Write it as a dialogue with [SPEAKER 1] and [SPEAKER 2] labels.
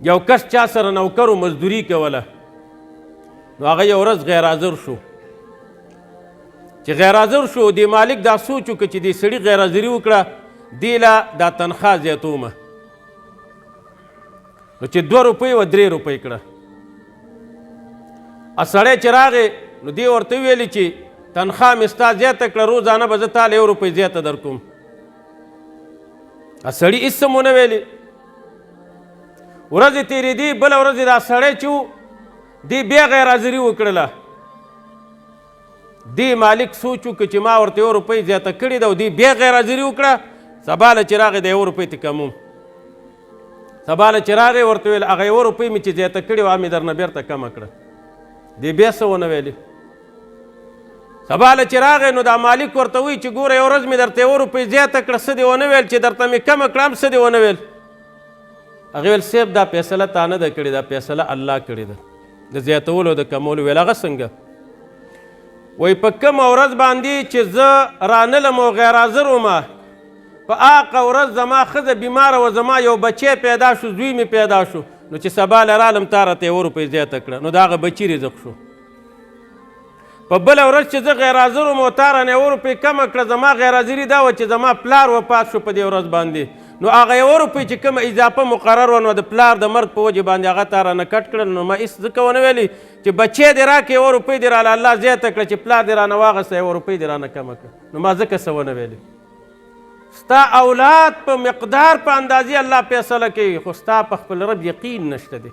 [SPEAKER 1] یو کس چا سره نوکر و مزدوري کوله نو هغه یو ورځ غیر حاضر شو چې غیر حاضر شو دې مالک دا سوچ وکړه چې دې سړي غیر حاضري وکړه دې له دا تنخوا زیاتومه نو چې 2 روپۍ و 3 روپۍ کړه سړی چې راغی نو دې ورته ویلي چې تنخوا مې ستا زیاته کړه روزانه به زه تاله 1 روپۍ زیاته در کوم سړي هېڅ څه مو نه ویلي ورځې تېرېدې بله ورځ دا سړی چې و دې بیا غیر حاضري وکړله دې مالک سوچ وکړه چې ما ورته 1 روپۍ زیاته کړې ده او دې بیا غیر حاضري وکړه سبا له چې راغی د 1 روپۍ ته کموم سبا له چې راغی ورته ویل هغه 1 روپۍ مې چې زیاته کړې وه مې درنه بېرته کمه کړه دې بیا څه ونه ویلې سبا له چې راغی نو دا مالک ورته وایي چې ګوره یو ورځ مې درته 1 روپۍ زیاته کړه څه دې ونه ویل چې درته مې کمه کړه هم څه دې ونه ویل هغې ویل صاحب دا فیصله تا نه ده کړې دا فیصله الله کړې ده د زیاتولو او د کمولو ویل هغه څنګه وایي په کومه ورځ باندې چې زه رانلم او غیر حاضر ومه په هغه ورځ زما ښځه بیماره وه زما یو بچی پیدا شو زوی مې پیدا شو نو چې سبا له رالم تا راته 1 روپۍ زیاته کړه نو د هغه بچي رزق شو په بله ورځ چې زه غیر حاضر وم او تا رانه 1 روپۍ کمه کړه زما غیر حاضري دا وه چې زما پلار وفات شو په دې ورځ باندې نو هغه 1 روپۍ چې کومه اضافه مقرر وه نو د پلار د مرګ په وجې باندې هغه تا رانه کټ کړل نو ما هېڅ ځکه ونه ویلي چې بچی دې راکړې 1 روپۍ دې راله الله زیاته کړه چې پلار دې رانه واغسته 1 روپۍ دې رانه کمه کړه نو ما ځکه څه ونه ویلي ستا اولاد په مقدار په اندازې الله فیصله کوي خو ستا په خپل رب یقین نشته دی